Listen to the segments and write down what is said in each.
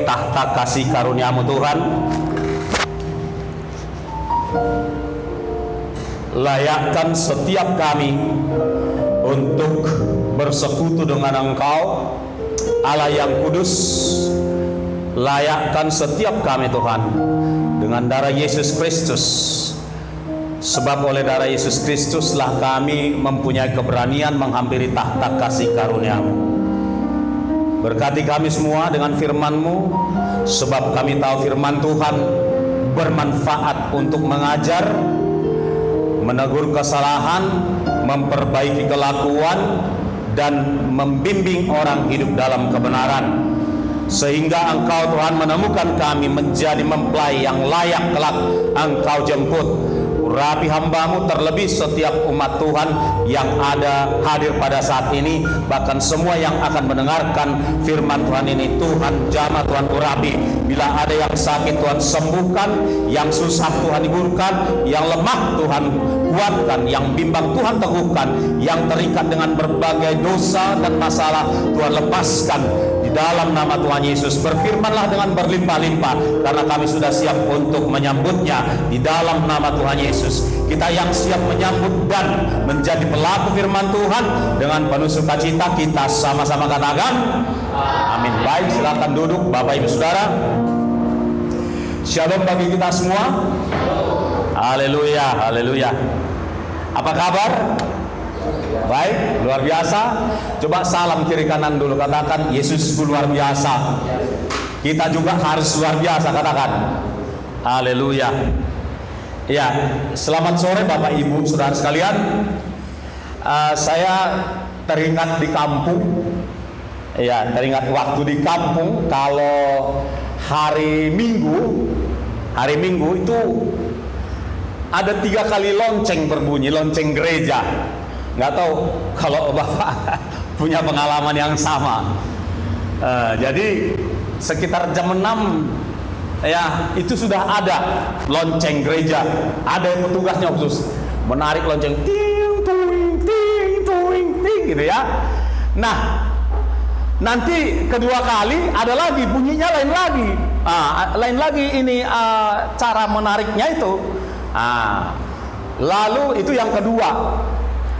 tahta kasih karunia-Mu Tuhan. Layakkan setiap kami untuk bersekutu dengan Engkau, Allah yang kudus. Layakkan setiap kami Tuhan dengan darah Yesus Kristus. Sebab oleh darah Yesus Kristuslah kami mempunyai keberanian menghampiri tahta kasih karunia-Mu. Berkati kami semua dengan firman-Mu, sebab kami tahu firman Tuhan bermanfaat untuk mengajar, menegur kesalahan, memperbaiki kelakuan, dan membimbing orang hidup dalam kebenaran. Sehingga Engkau Tuhan menemukan kami menjadi mempelai yang layak kelak Engkau jemput. Urapi hamba-Mu, terlebih setiap umat Tuhan yang ada hadir pada saat ini, bahkan semua yang akan mendengarkan firman Tuhan ini. Tuhan jamah, Tuhan urapi. Bila ada yang sakit Tuhan sembuhkan, yang susah Tuhan hiburkan, yang lemah Tuhan kuatkan, yang bimbang Tuhan teguhkan, yang terikat dengan berbagai dosa dan masalah Tuhan lepaskan. Di dalam nama Tuhan Yesus, berfirmanlah dengan berlimpah-limpah, karena kami sudah siap untuk menyambutnya. Di dalam nama Tuhan Yesus, kita yang siap menyambut dan menjadi pelaku firman Tuhan, dengan penuh sukacita kita sama-sama katakan amin. Baik, silakan duduk Bapak Ibu Saudara. Shalom bagi kita semua. Haleluya, haleluya. Apa kabar? Baik, luar biasa. Coba salam kiri kanan dulu, katakan Yesusku luar biasa. Kita juga harus luar biasa, katakan haleluya. Ya, selamat sore Bapak Ibu Saudara sekalian. Saya teringat di kampung. Ya, teringat waktu di kampung. Kalau hari Minggu itu ada 3 kali lonceng berbunyi, lonceng gereja. Nggak tahu kalau Bapak punya pengalaman yang sama. Jadi sekitar jam 6 ya itu sudah ada lonceng gereja. Ada yang petugasnya khusus menarik lonceng, ting tuing ting tuing ting gitu ya. Nah, nanti kedua kali ada lagi bunyinya lain lagi ini cara menariknya itu. Lalu itu yang kedua.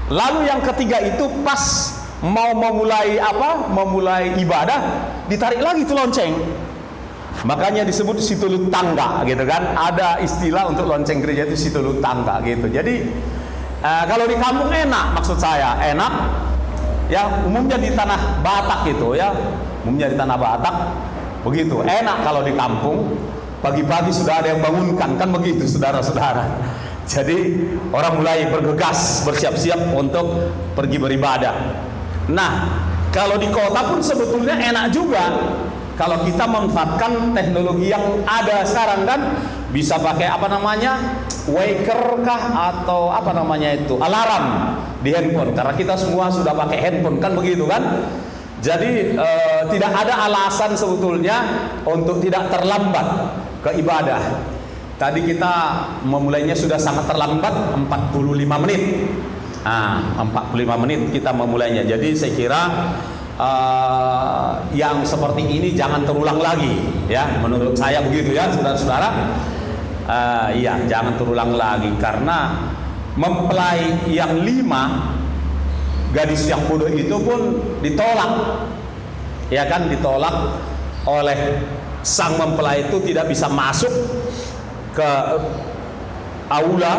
Lalu yang ketiga itu pas mau memulai ibadah, ditarik lagi itu lonceng. Makanya disebut situlut tangga gitu kan. Ada istilah untuk lonceng gereja itu situlut tangga gitu. Jadi kalau di kampung enak, maksud saya enak ya, umumnya di tanah Batak gitu ya. Umumnya di tanah Batak begitu. Enak kalau di kampung, pagi-pagi sudah ada yang bangunkan, kan begitu saudara-saudara. Jadi orang mulai bergegas, bersiap-siap untuk pergi beribadah. Nah, kalau di kota pun sebetulnya enak juga. Kalau kita memanfaatkan teknologi yang ada sekarang kan, bisa pakai waker kah atau alarm di handphone. Karena kita semua sudah pakai handphone kan begitu kan. Jadi tidak ada alasan sebetulnya untuk tidak terlambat ke ibadah. Tadi kita memulainya sudah sangat terlambat, 45 menit. 45 menit kita memulainya. Jadi saya kira yang seperti ini jangan terulang lagi ya, menurut saya begitu ya saudara-saudara. Iya, jangan terulang lagi, karena mempelai yang 5, gadis yang bodoh itu pun ditolak. Ya kan, ditolak oleh sang mempelai itu, tidak bisa masuk ke aula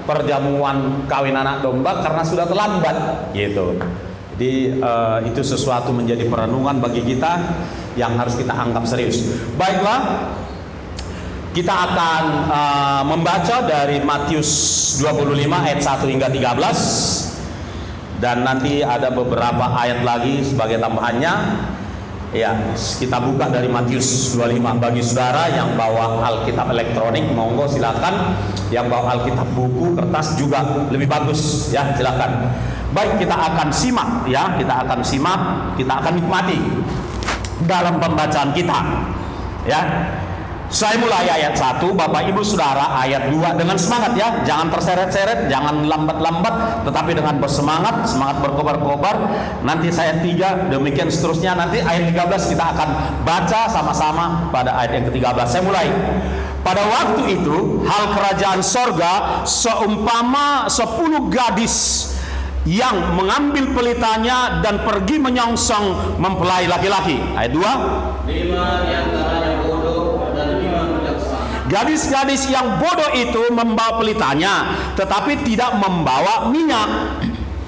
perjamuan kawin anak domba karena sudah terlambat gitu. Jadi itu sesuatu menjadi perenungan bagi kita yang harus kita anggap serius. Baiklah, kita akan membaca dari Matius 25 ayat 1 hingga 13, dan nanti ada beberapa ayat lagi sebagai tambahannya. Ya, kita buka dari Matius 25. Bagi saudara yang bawa Alkitab elektronik, monggo silakan. Yang bawa Alkitab buku kertas juga lebih bagus ya, silakan. Baik, kita akan simak ya, kita akan nikmati dalam pembacaan kita ya. Saya mulai ayat 1, Bapak Ibu Saudara, ayat 2 dengan semangat ya. Jangan terseret-seret, jangan lambat-lambat, tetapi dengan bersemangat, semangat berkobar-kobar. Nanti saya 3, demikian seterusnya. Nanti ayat 13 kita akan baca sama-sama pada ayat yang ke-13. Saya mulai. Pada waktu itu, hal kerajaan sorga seumpama 10 gadis yang mengambil pelitanya dan pergi menyongsong mempelai laki-laki. Ayat 2. 5 diantaranya bodoh dan 5 bijaksana. Gadis-gadis yang bodoh itu membawa pelitanya, tetapi tidak membawa minyak.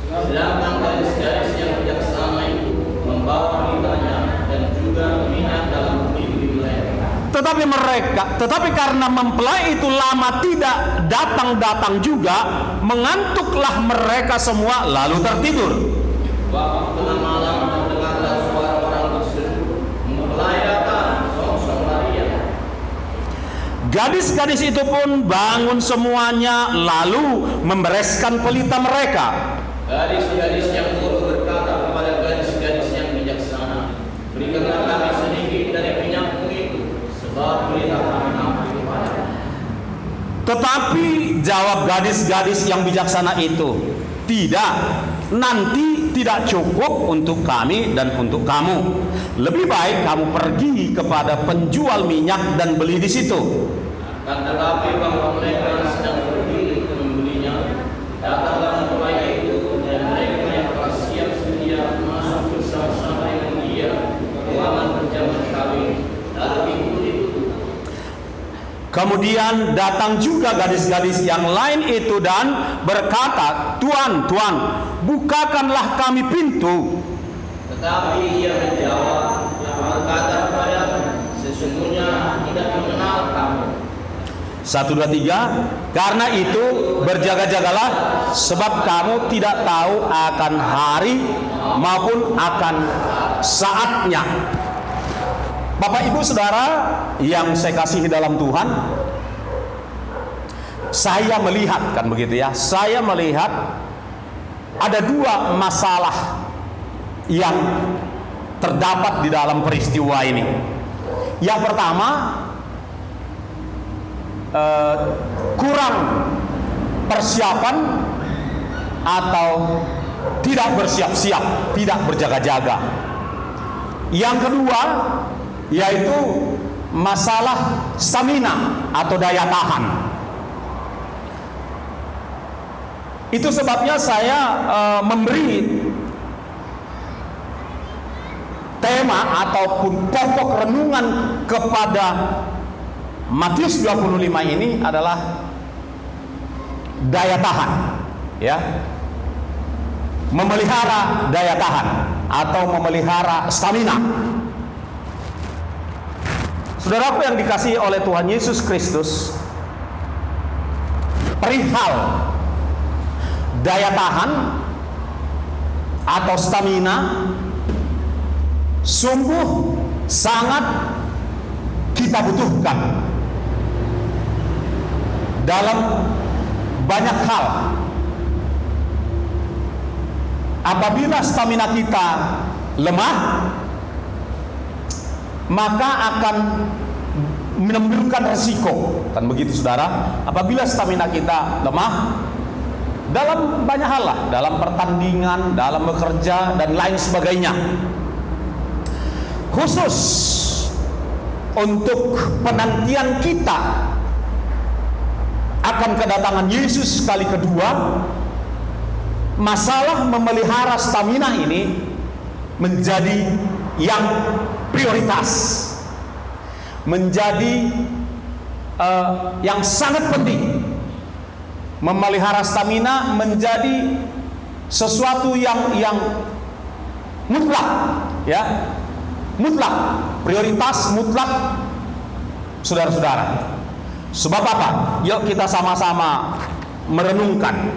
Sedangkan gadis-gadis yang bijaksana itu membawa pelitanya dan juga minyak dalam beli-beli mereka. Tetapi karena mempelai itu lama tidak datang juga, mengantuklah mereka semua lalu tertidur. Waktu tengah malam terdengarlah suara orang berseru, mempelai datang, songsong larian. Gadis-gadis itu pun bangun semuanya lalu membereskan pelita mereka. Gadis-gadis yang bodoh berkata kepada gadis-gadis yang bijaksana, berikanlah kami sedikit dari minyakmu itu, sebab pelita kami mampu padamu. Tetapi jawab gadis-gadis yang bijaksana itu, tidak, nanti tidak cukup untuk kami dan untuk kamu. Lebih baik kamu pergi kepada penjual minyak dan beli di situ. Akan tetapi bahwa mereka sedang pergi untuk membelinya, datanglah mempelai itu dan mereka yang telah siap sedia masuk bersama-sama dengan dia ke ruangan perjamuan kawin, lalu pintu ditutup. Kemudian datang juga gadis-gadis yang lain itu dan berkata, Tuan, Tuan, bukakanlah kami pintu. Tetapi ia menjawab, berkata kepadamu, sesungguhnya tidak mengenal kamu. 1, 2, 3. Karena itu berjaga-jagalah, sebab kamu tidak tahu akan hari maupun akan saatnya. Bapak Ibu Saudara yang saya kasihi dalam Tuhan, saya melihat, kan begitu ya, saya melihat ada 2 masalah yang terdapat di dalam peristiwa ini. Yang pertama, kurang persiapan atau tidak bersiap-siap, tidak berjaga-jaga. Yang kedua, yaitu masalah stamina atau daya tahan. Itu sebabnya saya memberi tema ataupun pokok renungan kepada Matius 25 ini adalah daya tahan, ya. Memelihara daya tahan atau memelihara stamina. Saudaraku yang dikasihi oleh Tuhan Yesus Kristus, perihal daya tahan atau stamina sungguh sangat kita butuhkan dalam banyak hal. Apabila stamina kita lemah, maka akan menimbulkan resiko, kan begitu saudara. Apabila stamina kita lemah dalam banyak hal lah, dalam pertandingan, dalam bekerja dan lain sebagainya. Khusus untuk penantian kita akan kedatangan Yesus kali kedua, masalah memelihara stamina ini menjadi yang prioritas, menjadi yang sangat penting. Memelihara stamina menjadi sesuatu yang mutlak, ya, mutlak, prioritas mutlak, saudara-saudara. Sebab apa? Yuk kita sama-sama merenungkan.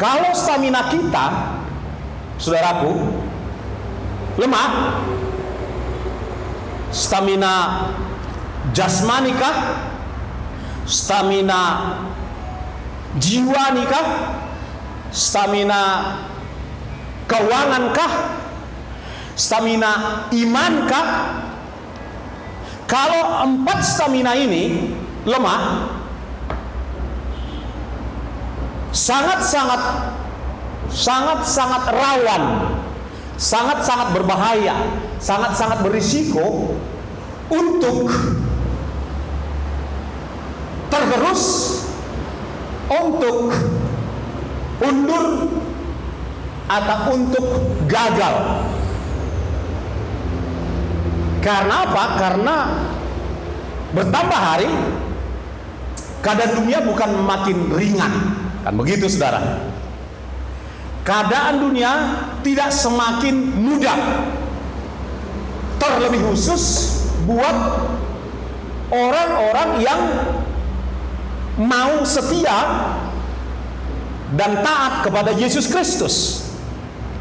Kalau stamina kita, saudaraku, lemah, stamina jasmanikah, stamina jiwanikah, stamina keuangankah, stamina imankah, Kalau 4 stamina ini lemah, sangat-sangat rawan, sangat-sangat berbahaya, sangat-sangat berisiko untuk tergerus, untuk undur, atau untuk gagal. Karena apa? Karena bertambah hari, keadaan dunia bukan makin ringan, kan begitu saudara? Keadaan dunia tidak semakin mudah, terlebih khusus buat orang-orang yang mau setia dan taat kepada Yesus Kristus.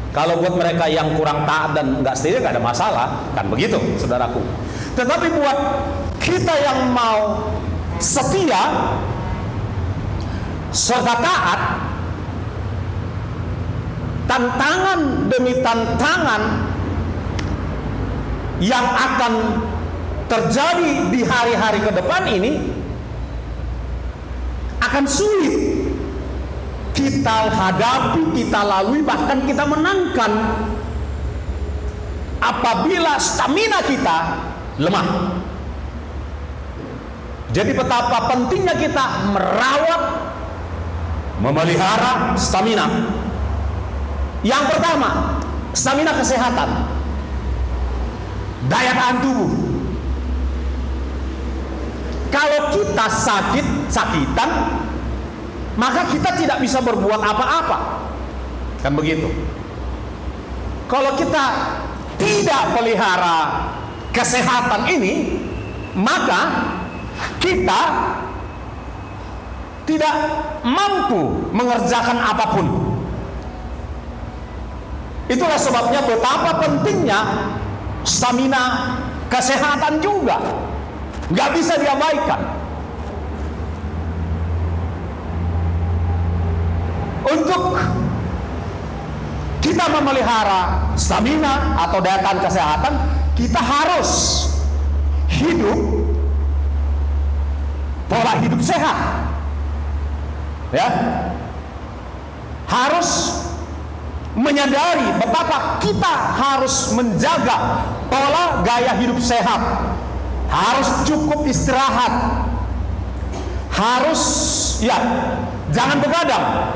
Kalau buat mereka yang kurang taat dan nggak setia, nggak ada masalah, kan begitu saudaraku. Tetapi buat kita yang mau setia serta taat, tantangan demi tantangan yang akan terjadi di hari-hari ke depan ini akan sulit kita hadapi, kita lalui, bahkan kita menangkan apabila stamina kita lemah. Jadi betapa pentingnya kita merawat, memelihara stamina. Yang pertama, stamina kesehatan, daya tahan tubuh. Kalau kita sakitan, maka kita tidak bisa berbuat apa-apa, kan begitu. Kalau kita tidak pelihara kesehatan ini, maka kita tidak mampu mengerjakan apapun. Itulah sebabnya betapa pentingnya stamina kesehatan juga, nggak bisa diabaikan. Untuk kita memelihara stamina atau daya tahan kesehatan, kita harus hidup pola hidup sehat, ya. Harus menyadari betapa kita harus menjaga pola gaya hidup sehat, harus cukup istirahat, harus jangan begadang.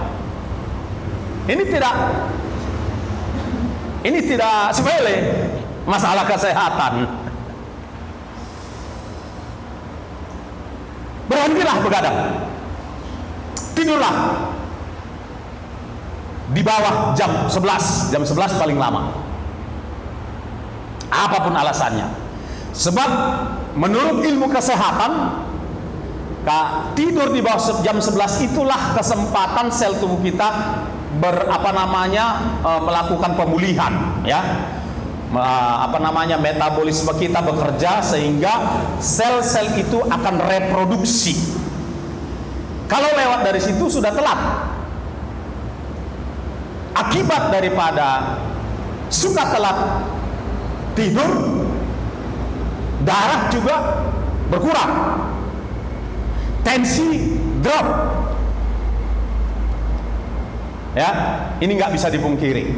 Ini tidak sepele masalah kesehatan. Berhentilah begadang, tidurlah di bawah jam 11 paling lama, apapun alasannya. Sebab menurut ilmu kesehatan, tidur di bawah jam 11 itulah kesempatan sel tubuh kita melakukan pemulihan, ya. Metabolisme kita bekerja sehingga sel-sel itu akan reproduksi. Kalau lewat dari situ sudah telat. Akibat daripada suka telat tidur, darah juga berkurang, tensi drop, ya. Ini nggak bisa dipungkiri.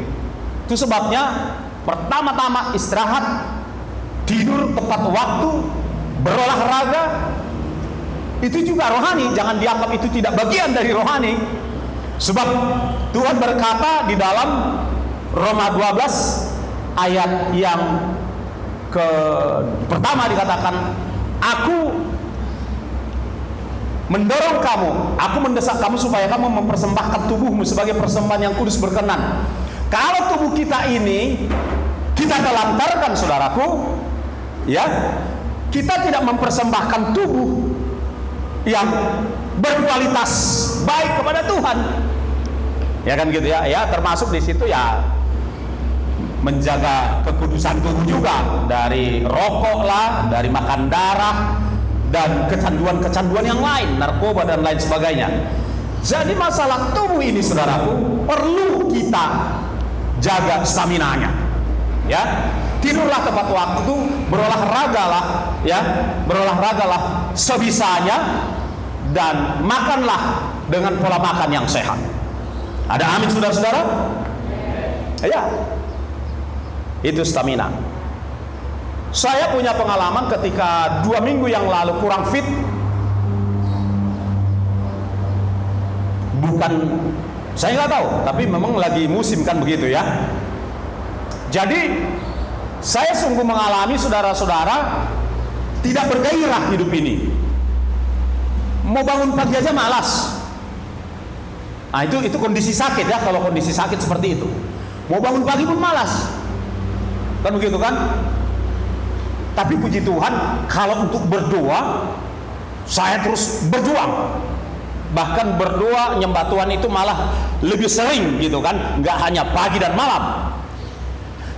Itu sebabnya pertama-tama istirahat, tidur tepat waktu, berolahraga. Itu juga rohani, jangan dianggap itu tidak bagian dari rohani. Sebab Tuhan berkata di dalam Roma 12 ayat yang pertama dikatakan, aku mendorong kamu, aku mendesak kamu supaya kamu mempersembahkan tubuhmu sebagai persembahan yang kudus berkenan. Kalau tubuh kita ini kita telantarkan, saudaraku, ya, kita tidak mempersembahkan tubuh yang berkualitas baik kepada Tuhan, ya kan gitu ya. Ya, termasuk di situ ya menjaga kekudusan tubuh juga, dari rokok lah, dari makan darah, dan kecanduan-kecanduan yang lain, narkoba dan lain sebagainya. Jadi masalah tubuh ini, saudaraku, perlu kita jaga staminanya, ya. Tidurlah tepat waktu, berolahragalah, ya, berolahragalah sebisanya dan makanlah dengan pola makan yang sehat. Ada amin saudara-saudara? Ya, itu stamina. Saya punya pengalaman ketika 2 minggu yang lalu kurang fit. Bukan, saya nggak tahu, tapi memang lagi musim kan begitu ya. Jadi saya sungguh mengalami saudara-saudara tidak bergairah hidup ini. Mau bangun pagi aja malas. Nah itu kondisi sakit ya, kalau kondisi sakit seperti itu. Mau bangun pagi pun malas. Kan begitu kan? Tapi puji Tuhan, kalau untuk berdoa, saya terus berjuang. Bahkan berdoa nyembah Tuhan itu malah lebih sering gitu kan, nggak hanya pagi dan malam.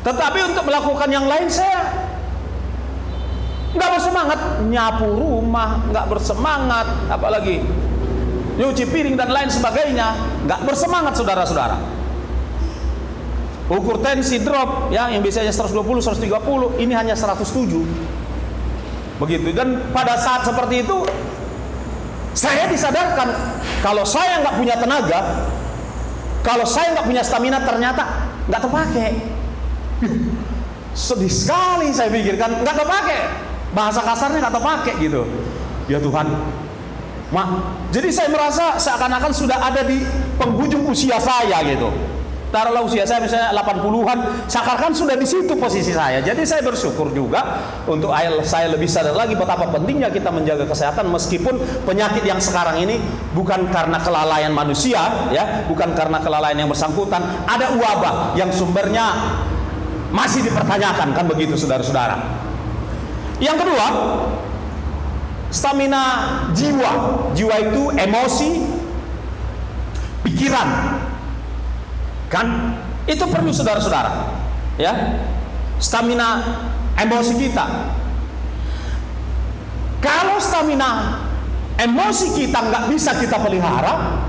Tetapi untuk melakukan yang lain saya nggak bersemangat. Nyapu rumah nggak bersemangat, apalagi nyuci piring dan lain sebagainya nggak bersemangat saudara-saudara. Ukur tensi drop ya, yang biasanya 120, 130, ini hanya 107. Begitu. Dan pada saat seperti itu saya disadarkan kalau saya nggak punya tenaga, kalau saya nggak punya stamina, ternyata nggak terpakai. Sedih sekali saya pikirkan, nggak terpakai. Bahasa kasarnya nggak terpakai gitu. Ya Tuhan, jadi saya merasa seakan-akan sudah ada di penghujung usia saya gitu. Taruhlah usia saya misalnya 80-an, seakan-akan sudah di situ posisi saya. Jadi saya bersyukur juga untuk saya lebih sadar lagi betapa pentingnya kita menjaga kesehatan, meskipun penyakit yang sekarang ini bukan karena kelalaian manusia ya, bukan karena kelalaian yang bersangkutan, ada wabah yang sumbernya masih dipertanyakan kan begitu saudara-saudara. Yang kedua, stamina jiwa. Jiwa itu emosi, pikiran. Kan itu perlu saudara-saudara ya, stamina emosi kita. Kalau stamina emosi kita nggak bisa kita pelihara,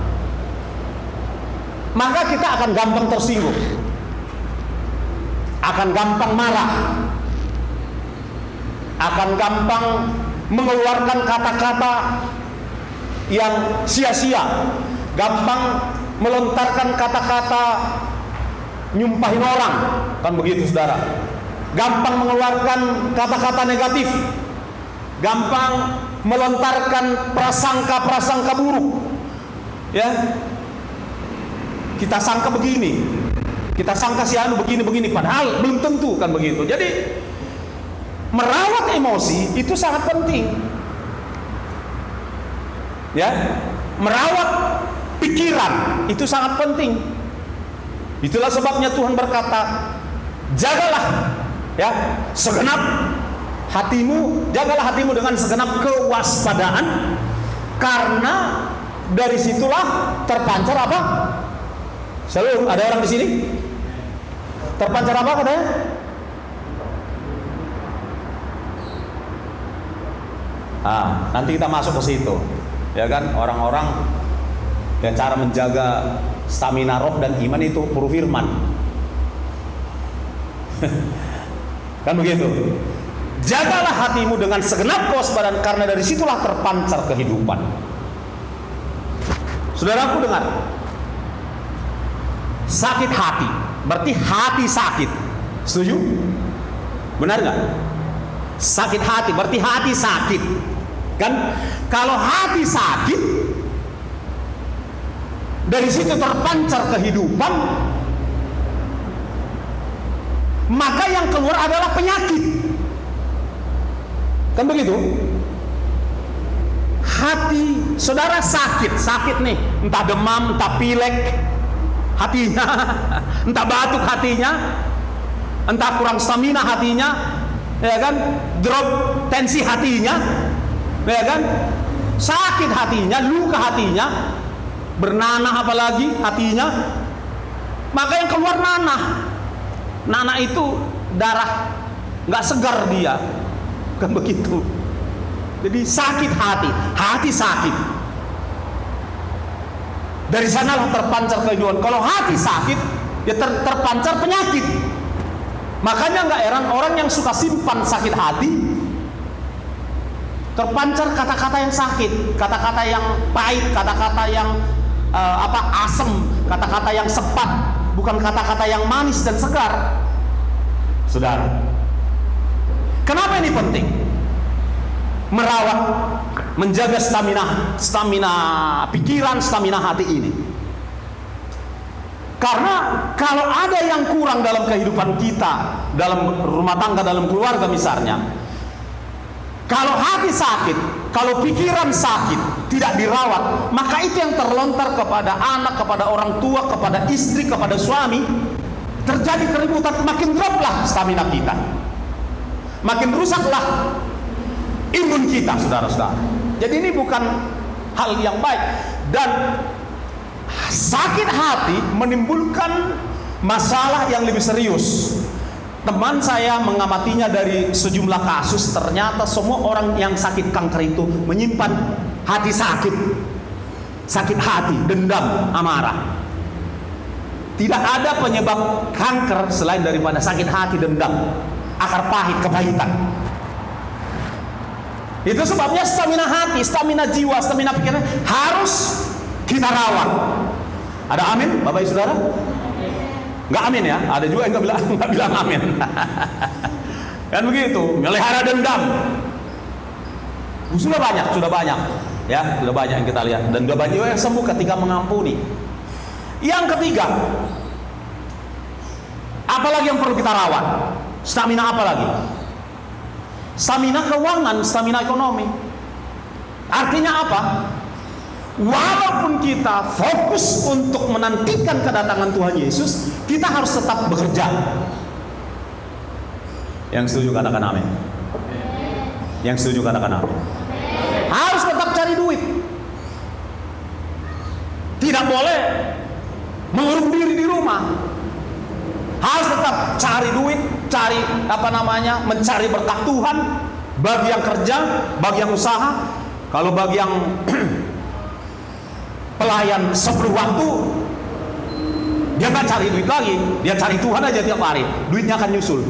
maka kita akan gampang tersinggung, akan gampang marah, akan gampang mengeluarkan kata-kata yang sia-sia, gampang melontarkan kata-kata nyumpahin orang, kan begitu saudara. Gampang mengeluarkan kata-kata negatif, gampang melontarkan prasangka-prasangka buruk. Ya, kita sangka begini, kita sangka si anu begini-begini, padahal belum tentu kan begitu. Jadi merawat emosi itu sangat penting. Ya, merawat pikiran itu sangat penting. Itulah sebabnya Tuhan berkata, jagalah ya segenap hatimu, jagalah hatimu dengan segenap kewaspadaan, karena dari situlah terpancar apa? Selalu ada orang di sini terpancar apa katanya? Nanti kita masuk ke situ ya kan, orang-orang ya, cara menjaga stamina roh dan iman itu huruf firman. Kan begitu. Jagalah hatimu dengan segenap kewaspadaan, karena dari situlah terpancar kehidupan. Saudaraku dengar, sakit hati berarti hati sakit. Setuju? Benar nggak? Sakit hati berarti hati sakit. Kan kalau hati sakit, dari situ terpancar kehidupan, maka yang keluar adalah penyakit. Kan begitu? Hati saudara sakit nih, entah demam, entah pilek hatinya, entah batuk hatinya, entah kurang stamina hatinya, ya kan? Drop tensi hatinya, ya kan? Sakit hatinya, luka hatinya, bernanah apalagi hatinya, maka yang keluar nanah. Nanah itu darah, nggak segar dia, kan begitu. Jadi sakit hati sakit. Dari sanalah terpancar kehidupan. Kalau hati sakit, ya terpancar penyakit. Makanya nggak heran orang yang suka simpan sakit hati, terpancar kata-kata yang sakit, kata-kata yang pahit, kata-kata yang asem, kata-kata yang sepat, bukan kata-kata yang manis dan segar. Saudara, kenapa ini penting? Merawat, menjaga stamina pikiran, stamina hati ini. Karena kalau ada yang kurang dalam kehidupan kita, dalam rumah tangga, dalam keluarga misalnya, kalau hati sakit, kalau pikiran sakit, tidak dirawat, maka itu yang terlontar kepada anak, kepada orang tua, kepada istri, kepada suami. Terjadi keributan, makin droplah stamina kita, makin rusaklah imun kita, saudara-saudara. Jadi ini bukan hal yang baik. Dan sakit hati menimbulkan masalah yang lebih serius. Teman saya mengamatinya dari sejumlah kasus, ternyata semua orang yang sakit kanker itu menyimpan hati sakit hati, dendam, amarah. Tidak ada penyebab kanker selain daripada sakit hati, dendam, akar pahit, kepahitan. Itu sebabnya stamina hati, stamina jiwa, stamina pikiran harus kita rawat. Ada amin, Bapak Ibu Saudara? Nggak amin ya? Ada juga yang nggak bilang amin. Kan begitu, melihara dendam. Sudah banyak, ya, sudah banyak yang kita lihat. Dan sudah banyak yang sembuh ketika mengampuni. Yang ketiga, apalagi yang perlu kita rawat? Stamina apa lagi? Stamina keuangan, stamina ekonomi. Artinya apa? Walaupun kita fokus untuk menantikan kedatangan Tuhan Yesus, kita harus tetap bekerja. Yang setuju katakan amin. Yang setuju katakan amin. Harus tetap cari duit. Tidak boleh mengurung diri di rumah. Harus tetap cari duit, mencari berkat Tuhan. Bagi yang kerja, bagi yang usaha. Kalau bagi yang pelayan sepenuh waktu, dia nggak cari duit lagi, dia cari Tuhan aja tiap hari. Duitnya akan nyusul.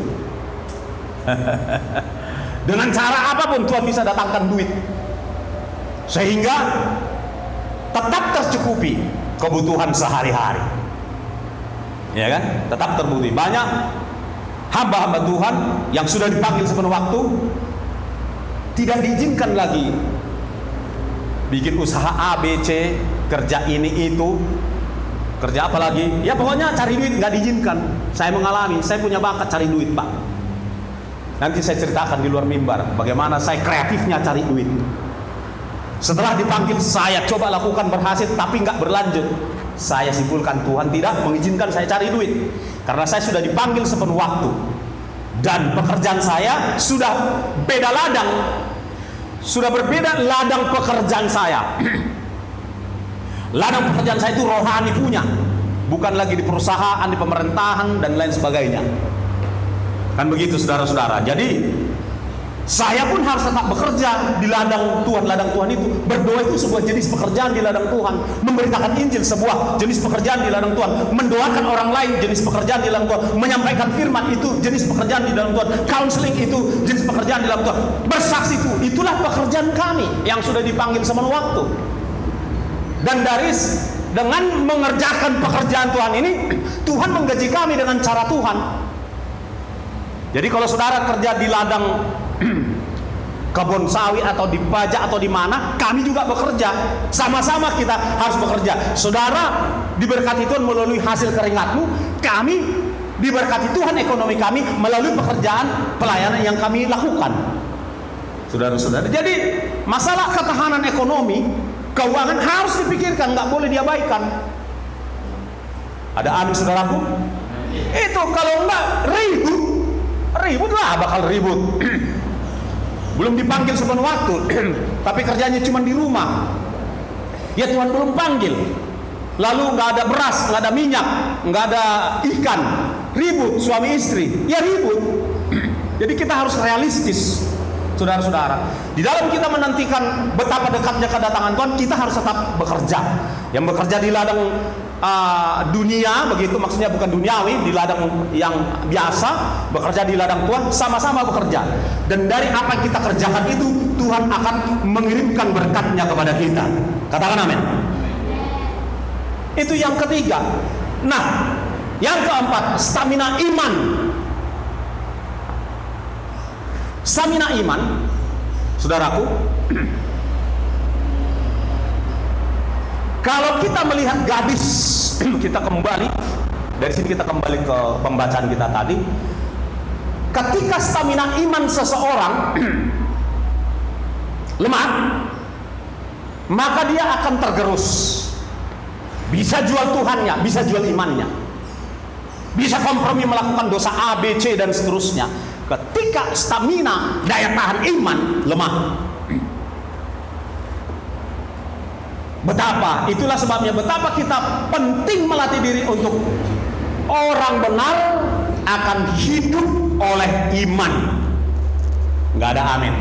Dengan cara apapun Tuhan bisa datangkan duit, sehingga tetap tercukupi kebutuhan sehari-hari. Ya kan? Tetap terbukti. Banyak hamba-hamba Tuhan yang sudah dipanggil sepenuh waktu tidak diizinkan lagi bikin usaha A, B, C, kerja ini itu, kerja apa lagi? Ya pokoknya cari duit nggak diizinkan. Saya mengalami, saya punya bakat cari duit, Pak. Nanti saya ceritakan di luar mimbar bagaimana saya kreatifnya cari duit. Setelah dipanggil saya coba lakukan, berhasil, tapi nggak berlanjut. Saya simpulkan Tuhan tidak mengizinkan saya cari duit, karena saya sudah dipanggil sepenuh waktu dan pekerjaan saya sudah beda ladang, sudah berbeda ladang pekerjaan saya. Ladang pekerjaan saya itu rohani punya, bukan lagi di perusahaan, di pemerintahan dan lain sebagainya. Kan begitu saudara-saudara. Jadi saya pun harus tetap bekerja di ladang Tuhan. Ladang Tuhan itu, berdoa itu sebuah jenis pekerjaan di ladang Tuhan. Memberitakan Injil sebuah jenis pekerjaan di ladang Tuhan. Mendoakan orang lain jenis pekerjaan di ladang Tuhan. Menyampaikan firman itu jenis pekerjaan di dalam Tuhan. Counseling itu jenis pekerjaan di dalam Tuhan. Bersaksi itu, itulah pekerjaan kami yang sudah dipanggil sepenuh waktu. Dan dengan mengerjakan pekerjaan Tuhan ini, Tuhan menggaji kami dengan cara Tuhan. Jadi kalau saudara kerja di ladang kebun sawit atau di pajak atau di mana, kami juga bekerja. Sama-sama kita harus bekerja. Saudara diberkati Tuhan melalui hasil keringatmu, kami diberkati Tuhan ekonomi kami melalui pekerjaan pelayanan yang kami lakukan. Saudara-saudara, jadi masalah ketahanan ekonomi, keuangan harus dipikirkan, nggak boleh diabaikan. Ada amin saudaraku? Itu kalau enggak ribut lah, bakal ribut. Belum dipanggil sepenuh waktu, tapi kerjanya cuma di rumah. Ya Tuhan belum panggil, lalu nggak ada beras, nggak ada minyak, nggak ada ikan, ribut suami istri, ya ribut. Jadi kita harus realistis. saudara-saudara. Di dalam kita menantikan betapa dekatnya kedatangan Tuhan, kita harus tetap bekerja. Yang bekerja di ladang dunia, begitu maksudnya, bukan duniawi, di ladang yang biasa, bekerja di ladang Tuhan, sama-sama bekerja. Dan dari apa yang kita kerjakan itu, Tuhan akan mengirimkan berkatnya kepada kita. Katakan amin. Itu yang ketiga. Nah, yang keempat, stamina iman. Stamina iman, saudaraku, kalau kita melihat gadis, kita kembali dari sini, kita kembali ke pembacaan kita tadi. Ketika stamina iman seseorang lemah, maka dia akan tergerus. Bisa jual Tuhannya, bisa jual imannya, bisa kompromi melakukan dosa A, B, C dan seterusnya. Ketika stamina, daya tahan iman lemah, betapa, itulah sebabnya betapa kita penting melatih diri untuk orang benar akan hidup oleh iman. Nggak ada amin.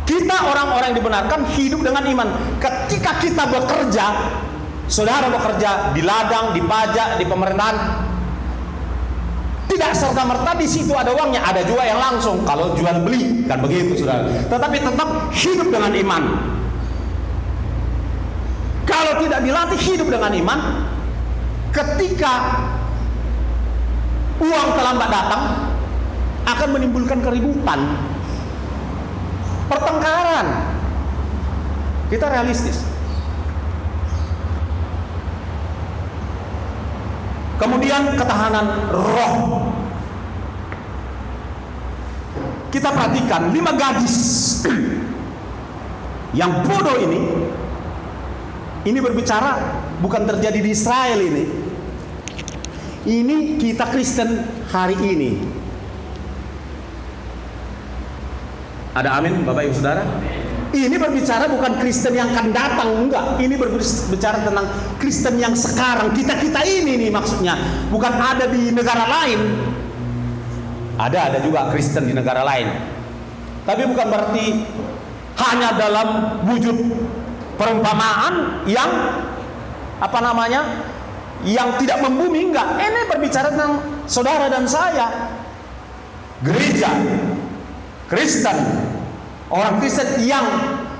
Kita orang-orang yang dibenarkan hidup dengan iman. Ketika kita bekerja, saudara bekerja di ladang, di pajak, di pemerintahan, tidak serta-merta di situ ada uangnya, ada juga yang langsung kalau jual beli, kan begitu saudara. Tetapi tetap hidup dengan iman. Kalau tidak dilatih hidup dengan iman, ketika uang terlambat datang, akan menimbulkan keributan, pertengkaran. Kita realistis. Kemudian ketahanan roh. Kita perhatikan 5 gadis yang bodoh ini berbicara bukan terjadi di Israel ini. Ini kita Kristen hari ini. Ada amin Bapak Ibu Saudara? Ini berbicara bukan Kristen yang akan datang, enggak. Ini berbicara tentang Kristen yang sekarang. Kita ini nih maksudnya. Bukan ada di negara lain. Ada juga Kristen di negara lain. Tapi bukan berarti hanya dalam wujud perumpamaan yang yang tidak membumi, enggak. Ini berbicara tentang saudara dan saya. Gereja Kristen, orang Kristen yang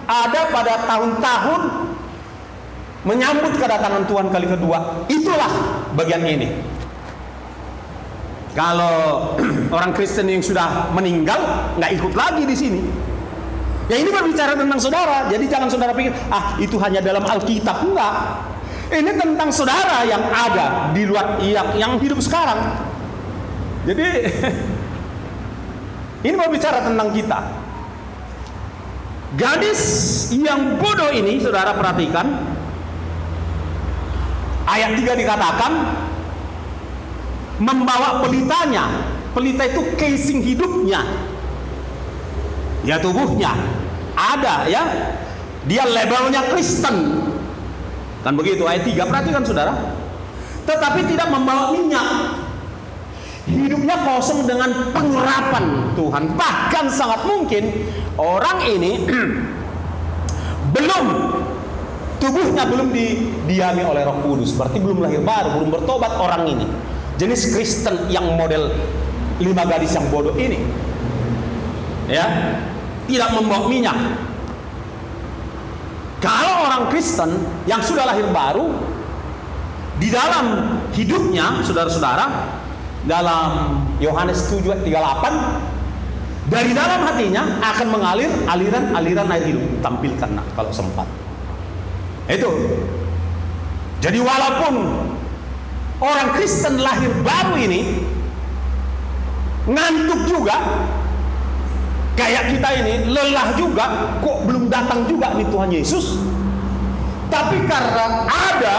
ada pada tahun-tahun menyambut kedatangan Tuhan kali kedua. Itulah bagian ini. Kalau orang Kristen yang sudah meninggal nggak ikut lagi di sini. Ya ini berbicara tentang saudara. Jadi jangan saudara pikir itu hanya dalam Alkitab, enggak. Ini tentang saudara yang ada di luar, yang hidup sekarang. Jadi ini berbicara tentang kita. Gadis yang bodoh ini, saudara perhatikan, ayat 3 dikatakan membawa pelitanya. Pelita itu casing hidupnya, ya tubuhnya ada, ya dia labelnya Kristen, kan begitu. Ayat 3 perhatikan saudara. Tetapi tidak membawa minyak. Hidupnya kosong dengan pengurapan Tuhan. Bahkan sangat mungkin orang ini tubuhnya belum didiami oleh Roh Kudus. Berarti belum lahir baru, belum bertobat orang ini. Jenis Kristen yang model 5 gadis yang bodoh ini, ya, tidak membawa minyak. Kalau orang Kristen yang sudah lahir baru, di dalam hidupnya, saudara-saudara, dalam Yohanes 7:38, dari dalam hatinya akan mengalir aliran-aliran air hidup. Tampilkan kalau sempat. Itu. Jadi walaupun orang Kristen lahir baru ini ngantuk juga, kayak kita ini lelah juga, kok belum datang juga nih Tuhan Yesus. Tapi karena ada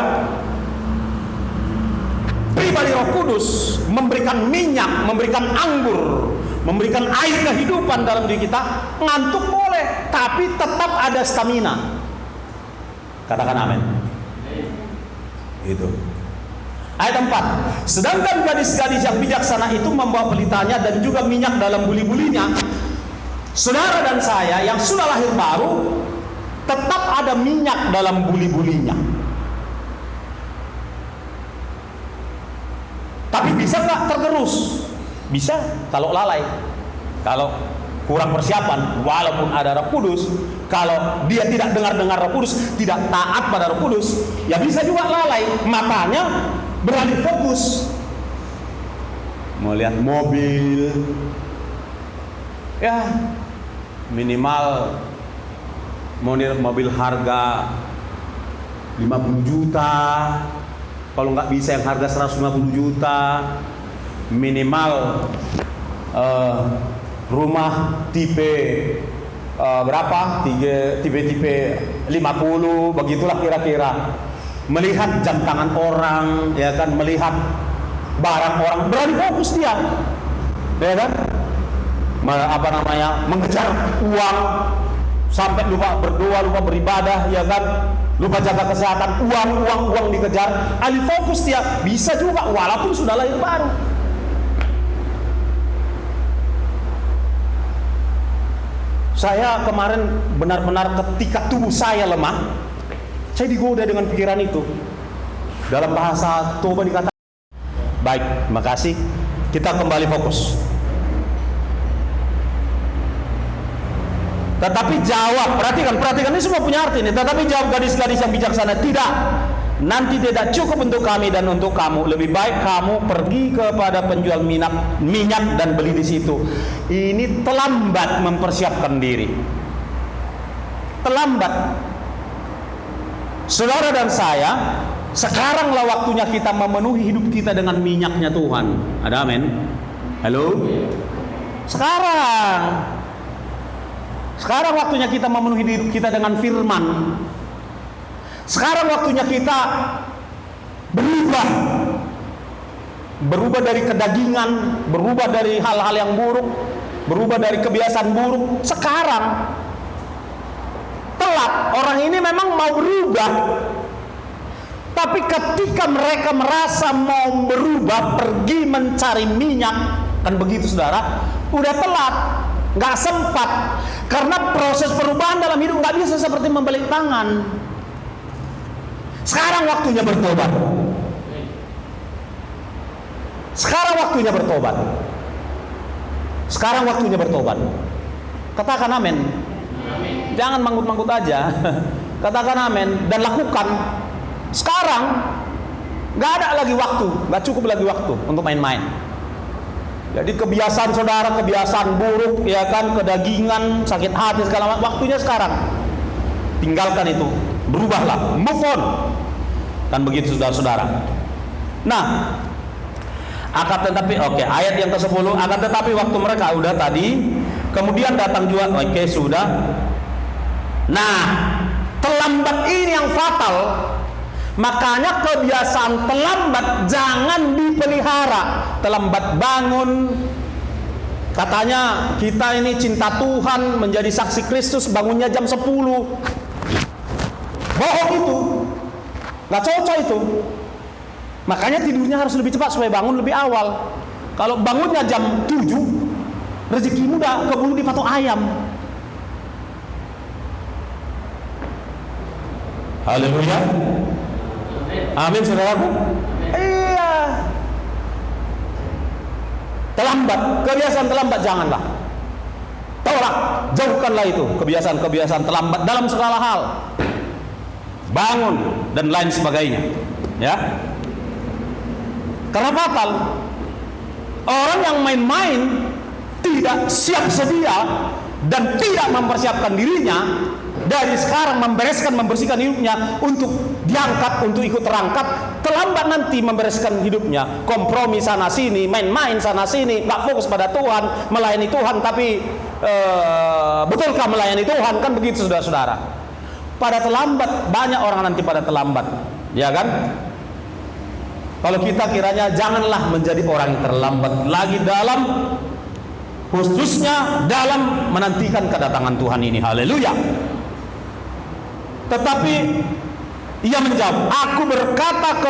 pribadi Roh Kudus memberikan minyak, memberikan anggur, memberikan air kehidupan dalam diri kita, ngantuk boleh, tapi tetap ada stamina. Katakan amin. Itu. Ayat 4. Sedangkan gadis-gadis yang bijaksana itu membawa pelitanya dan juga minyak dalam buli-bulinya. Saudara dan saya yang sudah lahir baru, tetap ada minyak dalam buli-bulinya. Tapi bisa nggak tergerus? Bisa kalau lalai, kalau kurang persiapan, walaupun ada Roh Kudus. Kalau dia tidak dengar Roh Kudus, tidak taat pada Roh Kudus, ya bisa juga lalai. Makanya beralih fokus, melihat mobil, ya minimal mobil harga 50 juta. Kalau nggak bisa yang harga 150 juta, minimal rumah tipe berapa? Tipe 50, begitulah kira-kira. Melihat jam tangan orang, ya kan, melihat barang orang, berani fokus dia, ya kan? Mengejar uang sampai lupa berdoa, lupa beribadah, ya kan? Lupa jaga kesehatan, uang dikejar, alih fokus dia. Bisa juga walaupun sudah lahir baru. Saya kemarin benar-benar ketika tubuh saya lemah, saya digoda dengan pikiran itu. Dalam bahasa Toba dikatakan, baik, makasih. Kita kembali fokus. Tetapi jawab, perhatikan ini semua punya arti nih. Tetapi jawab gadis-gadis yang bijaksana, tidak. Nanti tidak cukup untuk kami dan untuk kamu. Lebih baik kamu pergi kepada penjual minyak dan beli di situ. Ini terlambat mempersiapkan diri. Terlambat. Saudara dan saya, sekaranglah waktunya kita memenuhi hidup kita dengan minyaknya Tuhan. Ada amin? Halo? Sekarang waktunya kita memenuhi hidup kita dengan firman. Sekarang waktunya kita berubah dari kedagingan, berubah dari hal-hal yang buruk, berubah dari kebiasaan buruk. Sekarang telat. Orang ini memang mau berubah, tapi ketika mereka merasa mau berubah, pergi mencari minyak, kan begitu saudara, udah telat. Nggak sempat, karena proses perubahan dalam hidup nggak bisa seperti membalik tangan. Sekarang waktunya bertobat. Sekarang waktunya bertobat. Katakan amin. Jangan manggut-manggut aja. Katakan amin dan lakukan. Sekarang nggak ada lagi waktu, nggak cukup lagi waktu untuk main-main. Jadi kebiasaan saudara, kebiasaan buruk, ya kan, kedagingan, sakit hati segala macam, waktunya sekarang. Tinggalkan itu, berubahlah, move on. Kan begitu saudara-saudara. Nah, ayat yang ke-10, akan tetapi waktu mereka udah tadi, kemudian datang juga, sudah. Nah, terlambat ini yang fatal. Makanya kebiasaan terlambat jangan dipelihara. Terlambat bangun. Katanya kita ini cinta Tuhan, menjadi saksi Kristus, bangunnya jam 10. Bohong itu. Gak cocok itu. Makanya tidurnya harus lebih cepat supaya bangun lebih awal. Kalau bangunnya jam 7, rezekimu udah keburu dipatok ayam. Haleluya. Amin saudaraku. Iya. Terlambat, kebiasaan terlambat janganlah. Tolak, jauhkanlah itu kebiasaan-kebiasaan terlambat dalam segala hal. Bangun dan lain sebagainya. Ya. Karena fatal. Orang yang main-main, tidak siap sedia dan tidak mempersiapkan dirinya dari sekarang, membersihkan hidupnya untuk diangkat, untuk ikut terangkat, terlambat nanti membereskan hidupnya. Kompromi sana sini, main-main sana sini, nggak fokus pada Tuhan, melayani Tuhan, tapi betulkah melayani Tuhan? Kan begitu saudara-saudara. Pada terlambat, banyak orang nanti pada terlambat, ya kan? Kalau kita kiranya janganlah menjadi orang yang terlambat lagi dalam, khususnya dalam menantikan kedatangan Tuhan ini. Haleluya. Tetapi Ia menjawab, aku berkata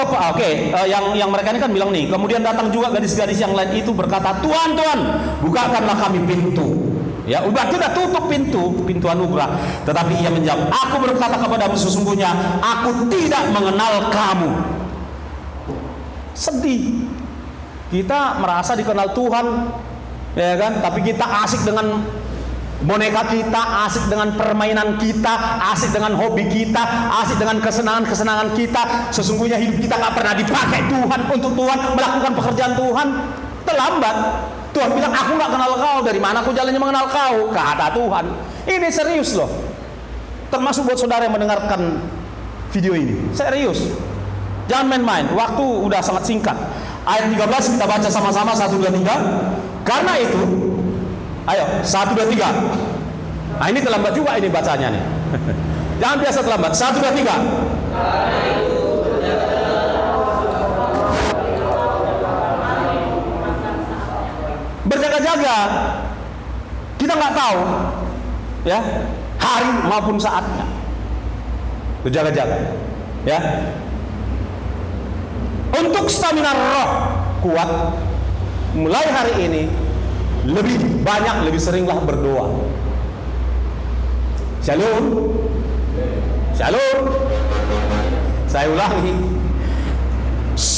yang mereka ini kan bilang nih. Kemudian datang juga gadis-gadis yang lain itu berkata, Tuhan, Tuhan, bukakanlah kami pintu. Ya, udah tidak tutup pintu anugerah. Tetapi ia menjawab, aku berkata kepadamu sesungguhnya, aku tidak mengenal kamu. Sedih. Kita merasa dikenal Tuhan, ya kan? Tapi kita asik dengan boneka kita, asik dengan permainan kita, asik dengan hobi kita, asik dengan kesenangan-kesenangan kita. Sesungguhnya hidup kita nggak pernah dipakai Tuhan untuk Tuhan melakukan pekerjaan Tuhan. Terlambat. Tuhan bilang, aku nggak kenal kau. Dari mana aku jalannya mengenal kau? Kata Tuhan. Ini serius loh. Termasuk buat saudara yang mendengarkan video ini. Serius. Jangan main-main. Waktu udah sangat singkat. Ayat 13 kita baca sama-sama. 1, 2, 3. Karena itu, ayo 1, 2, 3. Nah ini terlambat juga ini bacanya nih. Jangan biasa terlambat. 1, 2, 3. Berjaga-jaga. Kita nggak tahu, ya, hari maupun saatnya. Berjaga-jaga, ya. Untuk stamina roh kuat, mulai hari ini lebih banyak, lebih seringlah berdoa. Shalom. Shalom. Saya ulangi,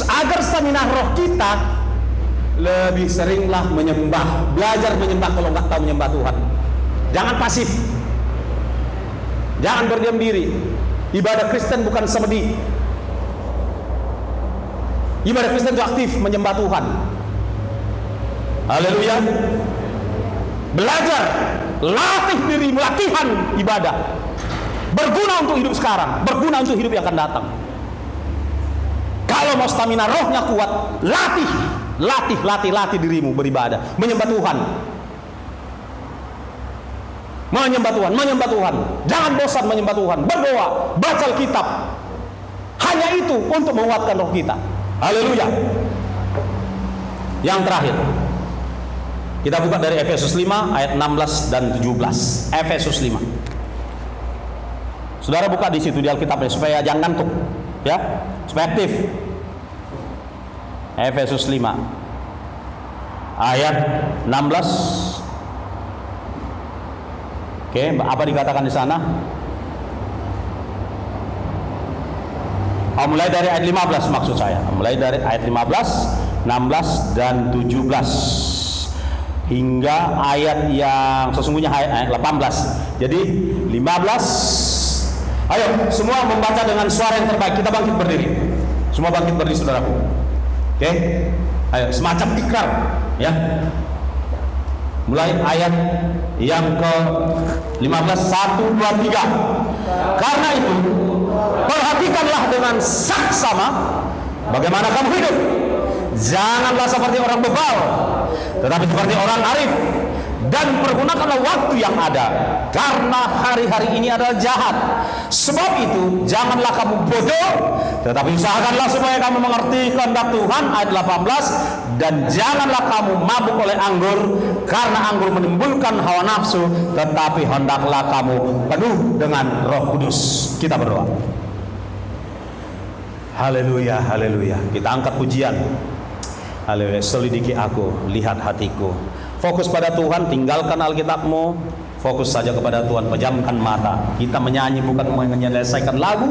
agar stamina roh kita lebih seringlah menyembah, belajar menyembah. Kalau nggak tahu menyembah Tuhan, jangan pasif, jangan berdiam diri. Ibadah Kristen bukan semedi. Ibadah Kristen itu aktif menyembah Tuhan. Haleluya. Belajar, latih diri, latihan ibadah. Berguna untuk hidup sekarang, berguna untuk hidup yang akan datang. Kalau mau stamina rohnya kuat, latih dirimu beribadah, menyembah Tuhan. Menyembah Tuhan. Jangan bosan menyembah Tuhan. Berdoa, baca Alkitab. Hanya itu untuk menguatkan roh kita. Haleluya. Yang terakhir, kita buka dari Efesus 5 ayat 16 dan 17. Efesus 5. Saudara buka di situ di Alkitabnya supaya jangan ngantuk, ya, supaya aktif. Efesus 5 ayat 16. Oke, apa dikatakan di sana? Mulai dari ayat 15 maksud saya. Mulai dari ayat 15, 16 dan 17 hingga ayat yang sesungguhnya ayat 18. Jadi 15. Ayo semua membaca dengan suara yang terbaik. Kita bangkit berdiri. Semua bangkit berdiri saudaraku. Oke, ayo semacam ikrar, ya. Mulai ayat yang ke 15, 1, 2, 3. Karena itu, perhatikanlah dengan saksama bagaimana kamu hidup. Janganlah seperti orang bebal, tetapi seperti orang arif. Dan pergunakanlah waktu yang ada, karena hari-hari ini adalah jahat. Sebab itu janganlah kamu bodoh, tetapi usahakanlah supaya kamu mengerti kehendak Tuhan. Ayat 18. Dan janganlah kamu mabuk oleh anggur, karena anggur menimbulkan hawa nafsu, tetapi hendaklah kamu penuh dengan Roh Kudus. Kita berdoa. Haleluya, haleluya. Kita angkat pujian. Haleluya. Selidiki aku, lihat hatiku. Fokus pada Tuhan, tinggalkan Alkitabmu. Fokus saja kepada Tuhan, pejamkan mata. Kita menyanyi bukan menyelesaikan lagu,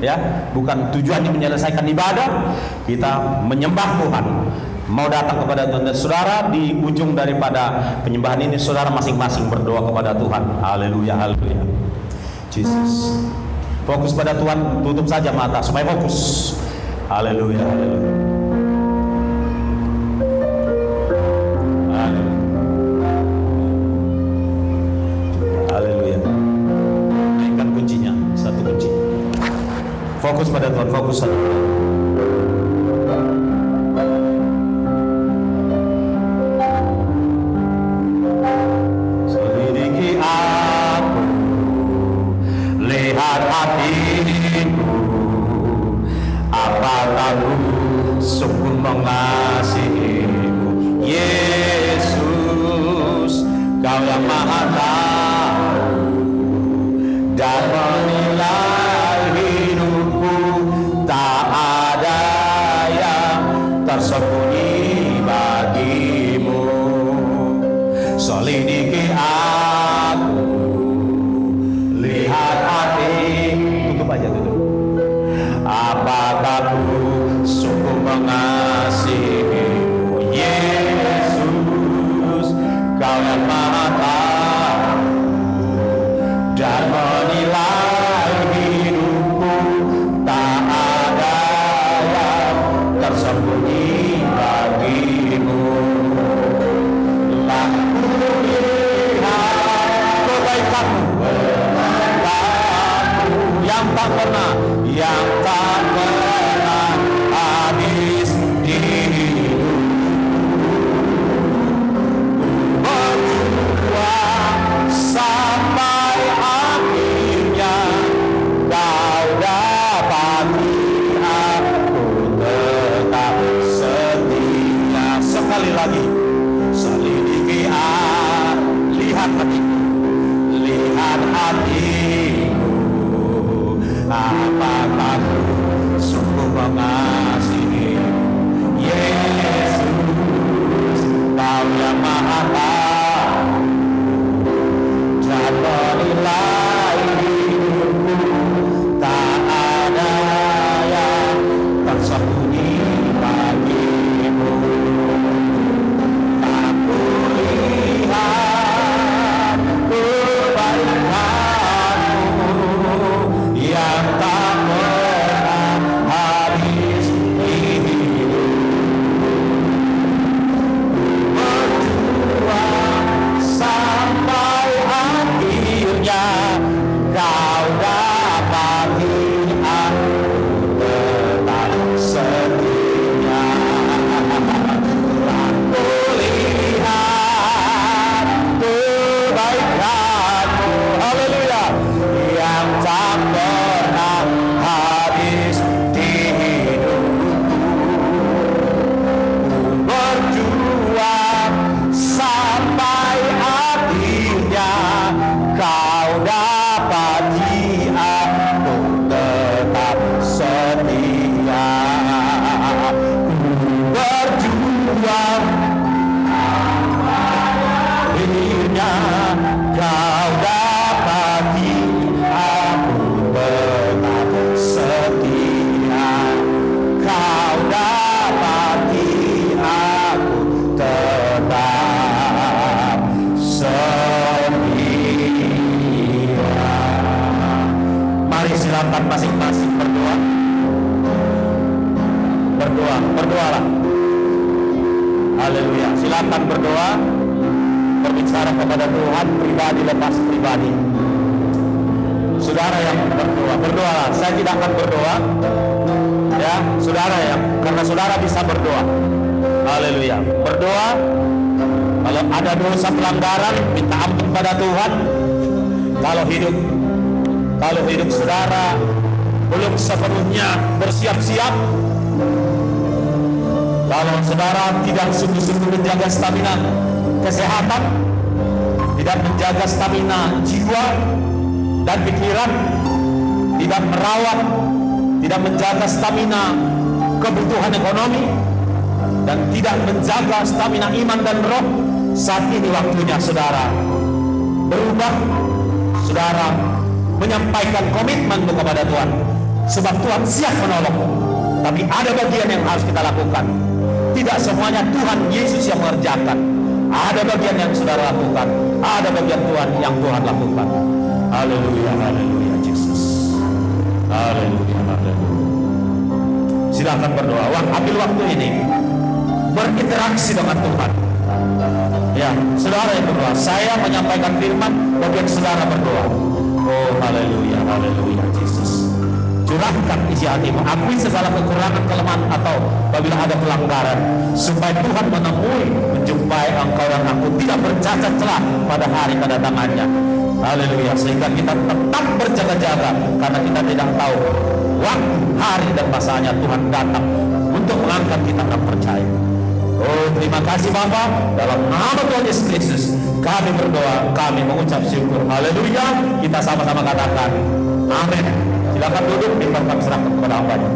ya, bukan tujuannya menyelesaikan ibadah. Kita menyembah Tuhan. Mau datang kepada Tuhan. Dan saudara, di ujung daripada penyembahan ini, saudara masing-masing berdoa kepada Tuhan. Haleluya, haleluya. Jesus. Fokus pada Tuhan, tutup saja mata supaya fokus. Haleluya, haleluya. Fokus pada Tuhan, fokus saja. Selidiki aku, lihat hatiku, apakah ku sungguh mengasihimu. Yesus, Kau yang Maha Tahu dan menilai hidupku. selidiki aku, lihat hati. Tutup aja, tutup. Apakah ku sungguh mengasihimu, Yesus, Kau yang Maha Tahu dan menilai hidupku, tak ada yang tersembunyi bagimu. Lah kulihat kebaikanmu, yang tak pernah habis di hidupku. Berjuang sampai akhirnya, Kau dapati aku tetap setia. Sekali lagi, selidiki lihat hatiku, lihat hatiku. Apakah ku sungguh mengasihi, Yesus, Kau yang Maha Tahu dan menilai hidupku, tak ada yang tersembunyi bagimu. Aku lihat kebaikanmu yang tak pernah habis di hidupku. Berjuang sampai akhirnya, Kau dapati aku tetap setia. Aku lihat kebaikanmu, haleluya, yang tak pernah habis di hidupku. Berjuang sampai akhirnya, Kau dapati aku tetap setia. Berjuang akhirnya, Kau dapati aku tetap setia. Kau dapati aku tetap setia. Mari silakan masing-masing berdoa. Berdoalah. Haleluya. Silakan berdoa, berbicara kepada Tuhan pribadi lepas pribadi. Saudara yang berdoalah. Saya tidak akan berdoa, ya, saudara yang, karena saudara bisa berdoa. Haleluya. Berdoa. Kalau ada dosa pelanggaran, minta ampun pada Tuhan. Kalau hidup saudara belum sepenuhnya bersiap-siap, kalau saudara tidak sungguh-sungguh menjaga stamina kesehatan, tidak menjaga stamina jiwa dan pikiran, tidak merawat, tidak menjaga stamina kebutuhan ekonomi, dan tidak menjaga stamina iman dan roh, saat ini waktunya saudara berubah. Saudara menyampaikan komitmen kepada Tuhan, sebab Tuhan siap menolong. Tapi ada bagian yang harus kita lakukan. Tidak semuanya Tuhan Yesus yang mengerjakan. Ada bagian yang saudara lakukan, ada bagian Tuhan yang Tuhan lakukan. Haleluya, haleluya, Yesus. Haleluya, haleluya. Silakan berdoa. Ambil waktu ini berinteraksi dengan Tuhan. Ya, saudara yang berdoa, saya menyampaikan firman, bagian saudara berdoa. Oh, haleluya, haleluya, Yesus. Curahkan isi hatimu, akui segala kekurangan, kelemahan, atau apabila ada pelanggaran, supaya Tuhan menjumpai engkau dan aku tidak bercacat celah pada hari kedatangannya. Haleluya. Sehingga kita tetap berjaga-jaga, karena kita tidak tahu waktu, hari, dan masanya Tuhan datang untuk mengangkat kita dan percaya. Oh, terima kasih Bapa, dalam nama Tuhan Yesus Kristus kami berdoa, kami mengucap syukur. Haleluya. Kita sama-sama katakan amin. Silakan duduk, bimbang kami serahkan kepada hamba-Nya.